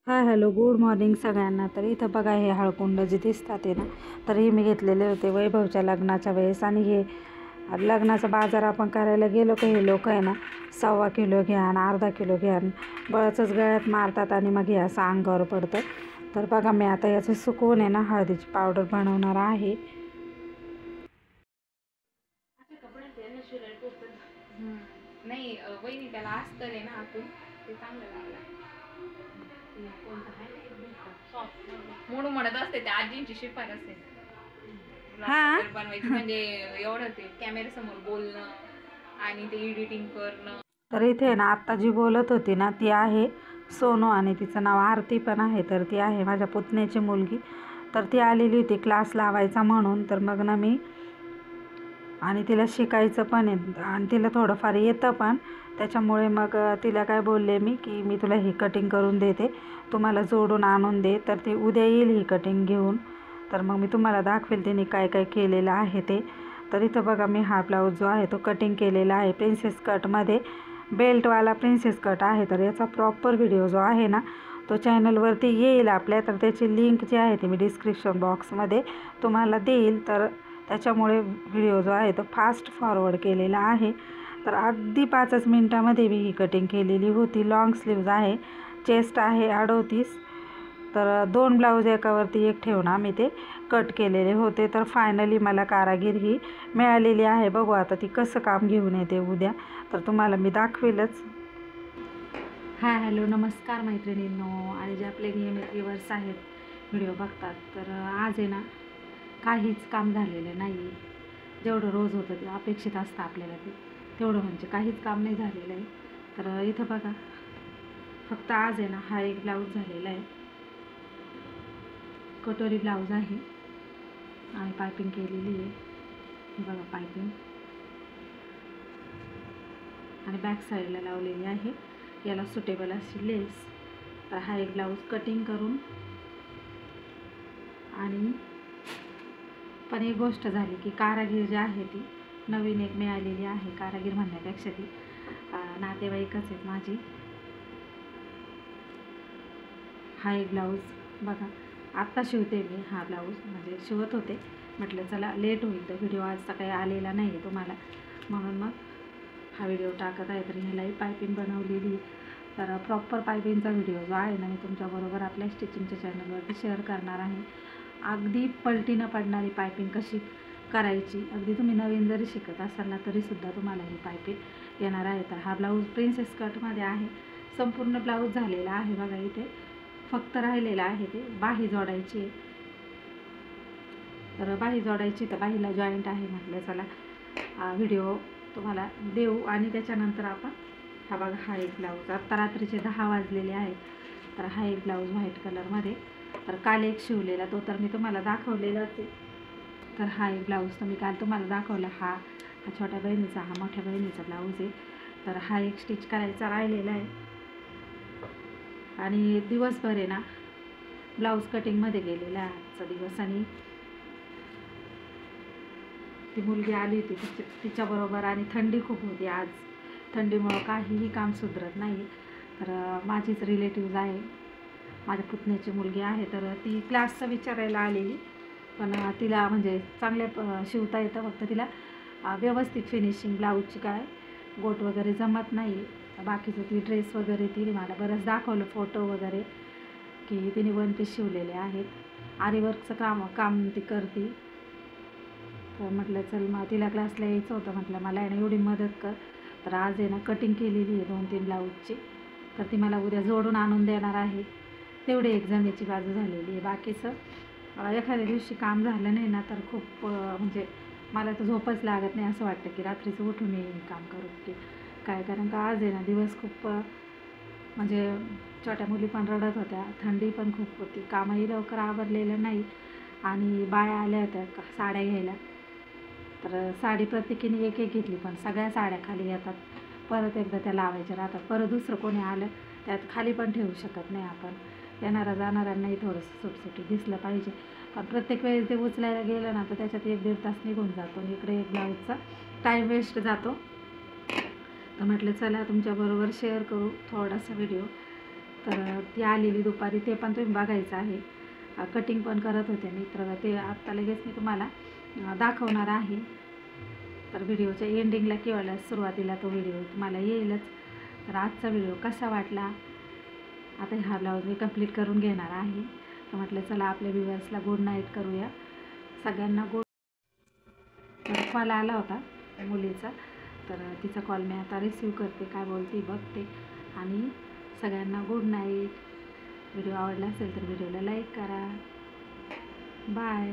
Hi hello good morning सगळ्यांना। तर इथं बघा हे हळकुंड जे दिसतात आहे ना, तर हे मी घेतलेले होते वैभवच्या लग्नाच्या वेळेस। आणि हे लग्नाचा बाजार आपण करायला गेलो की हे लोक आहे ना 1.25 किलो घ्या आणि अर्धा किलो घ्या, बळचंच गळ्यात मारतात आणि मग हे असं अंगावर पडतं। तर बघा मी आता याचं सुकवून आहे ना हळदीची पावडर बनवणार आहे। नाही वहिनी त्याला अस्तर आहे ना आतून ते चांगलं लागलं म्हणून म्हणत असते त्या आजींची शिफारस आहे हां बनवायची म्हणजे एवढं ते कॅमेरा समोर बोलणं आणि ते एडिटिंग करणं। तर इथे ना आत्ता जी बोलत होती ना ती आहे सोनू आणि तिचं नाव आरती पण आहे। तर ती आहे माझ्या पुतण्याची मुलगी। तर ती आलेली होती क्लास लावायचा म्हणून। तर मग ना मी आणि तिला शिकायचं पण आहे आणि तिला थोडंफार येतं पण, त्याच्यामुळे मग तिला काय बोलले मी की मी तुला ही कटिंग करून देते, तुम्हाला जोडून आणून दे। तर ती उद्या येईल ही कटिंग घेऊन। तर मग मी तुम्हाला दाखवेल तिने काय काय केलेलं आहे ते। तर इथं बघा मी हा ब्लाऊज जो आहे तो कटिंग केलेला आहे प्रिन्सेस कटमध्ये, बेल्टवाला प्रिन्सेस कट आहे। तर याचा प्रॉपर व्हिडिओ जो आहे ना तो चॅनलवरती येईल आपल्या। तर त्याची लिंक जी आहे ती मी डिस्क्रिप्शन बॉक्समध्ये तुम्हाला देईल। तर त्याच्यामुळे व्हिडिओ जो आहे तो फास्ट फॉरवर्ड केलेला आहे। तर अगदी 5च मिनटामध्ये मी ही कटिंग केलेली होती। लॉंग स्लीव्ज आहे, चेस्ट आहे 38। तर 2 ब्लाऊज एकावरती एक ठेवून आम्ही ते कट केलेले होते। तर फायनली मला कारागीर ही मिळालेली आहे। बघू आता ती कसं काम घेऊन येते उद्या, तर तुम्हाला मी दाखवेलच। हाय हॅलो नमस्कार मैत्रिणींनो, आणि जे आपले नियमित व्ह्यूअर्स आहेत व्हिडिओ बघतात, तर आज आहे ना काहीच काम झालेलं नाही। जेवढं रोज होतं ते अपेक्षित असतं आपल्याला तेवढं म्हणजे काहीच काम नाही झालेलं आहे। तर इथं बघा फक्त आज आहे ना हा एक ब्लाऊज झालेला आहे, कटोरी ब्लाऊज आहे आणि पायपिंग केलेली आहे। हे बघा पायपिंग आणि बॅक साईडला लावलेली आहे, याला सुटेबल अशी लेस। तर हा एक ब्लाऊज कटिंग करून, आणि पण एक गोष्ट झाली की कारागीर जी आहे ती नवीन एक मिळालेली आहे। कारागीर म्हणण्यापेक्षा ती नातेवाईकच आहेत माझी। हा एक ब्लाऊज बघा आत्ता शिवते मी हा ब्लाऊज, म्हणजे शिवत होते, म्हटलं चला लेट होईल तर व्हिडिओ आज सकाळी आलेला नाही आहे तुम्हाला, म्हणून मग हा व्हिडिओ टाकत आहे। तर ह्यालाही पायपिंग बनवलेली। तर प्रॉपर पायपिंगचा व्हिडिओ जो आहे ना मी तुमच्याबरोबर आपल्या स्टिचिंगच्या चॅनलवरती शेअर करणार आहे। अगदी पलटी न पडणारी पायपिंग कशी करायची, अगदी तुम्ही नवीन जरी शिकत असाल ना तरीसुद्धा तुम्हाला ही पायपिंग येणार आहे। तर हा ब्लाऊज प्रिन्सेस कटमध्ये आहे, संपूर्ण ब्लाऊज झालेला आहे बघा। इथे फक्त राहिलेलं आहे ते बाही जोडायची आहे। तर बाही जोडायची, तर बाहीला जॉईंट आहे, म्हटलं चला व्हिडिओ तुम्हाला देऊ। आणि त्याच्यानंतर आपण हा बघा हा एक ब्लाऊज, आत्ता रात्रीचे 10 वाजलेले आहेत। तर हा एक ब्लाऊज व्हाईट कलरमध्ये, तर काल एक शिवलेला तो तर मी तुम्हाला दाखवलेलाच आहे। तर हा एक ब्लाऊज तर मी काल तुम्हाला दाखवला, हा छोट्या बहिणीचा, हा मोठ्या बहिणीचा ब्लाऊज आहे। तर हा एक स्टिच करायचा राहिलेला आहे। आणि दिवसभर आहे ना ब्लाऊज कटिंगमध्ये गेलेला आहे आजचा दिवस। आणि ती मुलगी आली होती तिच्याबरोबर, आणि थंडी खूप होती आज, थंडीमुळं काहीही काम सुधरत नाही। तर माझीच रिलेटिव्ज आहे, माझ्या पुतण्याची मुलगी आहे, तर ती क्लासचं विचारायला आलेली। पण तिला म्हणजे चांगल्या शिवता येतं, फक्त तिला व्यवस्थित फिनिशिंग ब्लाऊजची काय गोट वगैरे जमत नाही। बाकीचं ती ड्रेस वगैरे तिने मला बरंच दाखवलं फोटो वगैरे, की तिने 1 पीस शिवलेले आहेत। आरीवर्कचं काम ती करते। तर म्हटलं चल मग तिला क्लासला यायचं होतं, म्हटलं मला आहे ना एवढी मदत कर। तर आज आहे ना कटिंग केलेली आहे 2-3 ब्लाऊजची, तर ती मला उद्या जोडून आणून देणार आहे। तेवढी एक जमेची बाजू झालेली आहे। बाकीचं एखाद्या दिवशी काम झालं नाही ना तर खूप म्हणजे मला तर झोपच लागत नाही, असं वाटतं की रात्रीचं उठून येईन काम करू की काय। कारण का आज आहे ना दिवस खूप म्हणजे छोट्या मुली पण रडत होत्या, थंडी पण खूप होती, कामही लवकर आवरलेलं नाही। आणि बाया आल्या होत्या साड्या घ्यायला, तर साडी प्रत्येकीने एक एक घेतली, पण सगळ्या साड्या खाली येतात, परत एकदा त्या लावायच्या राहतात, परत दुसरं कोणी आलं त्यात खाली पण ठेवू शकत नाही आपण, येणारा जाणाऱ्यांनाही थोडंसं सुटसुटीत दिसलं पाहिजे। पण प्रत्येक वेळेस ते उचलायला गेलं ना तर त्याच्यात 1-1.5 तास निघून जातो, आणि इकडे एक ब्लाऊजचा टाईम वेस्ट जातो। तर म्हटलं चला तुमच्याबरोबर शेअर करू थोडासा व्हिडिओ। तर ती आलेली दुपारी, ते पण तुम्ही बघायचं आहे. कटिंग पण करत होते मी, तर ते आत्ता लगेच मी तुम्हाला दाखवणार आहे. तर व्हिडिओच्या एंडिंगला किंवा सुरुवातीला तो व्हिडिओ तुम्हाला येईलच. तर आजचा व्हिडिओ कसा वाटला, आता हा ब्लाऊज मी कंप्लीट करून घेणार आहे. तर म्हटलं चला आपल्या व्ह्युअर्सला गुड नाईट करूया, सगळ्यांना गुड. तर कॉल आला होता मुलीचा, तर तिचा कॉल मी आता रिसीव करते, काय बोलते बघते, आणि सगळ्यांना गुड नाईट. व्हिडिओ आवडला असेल तर व्हिडिओला लाईक करा. बाय.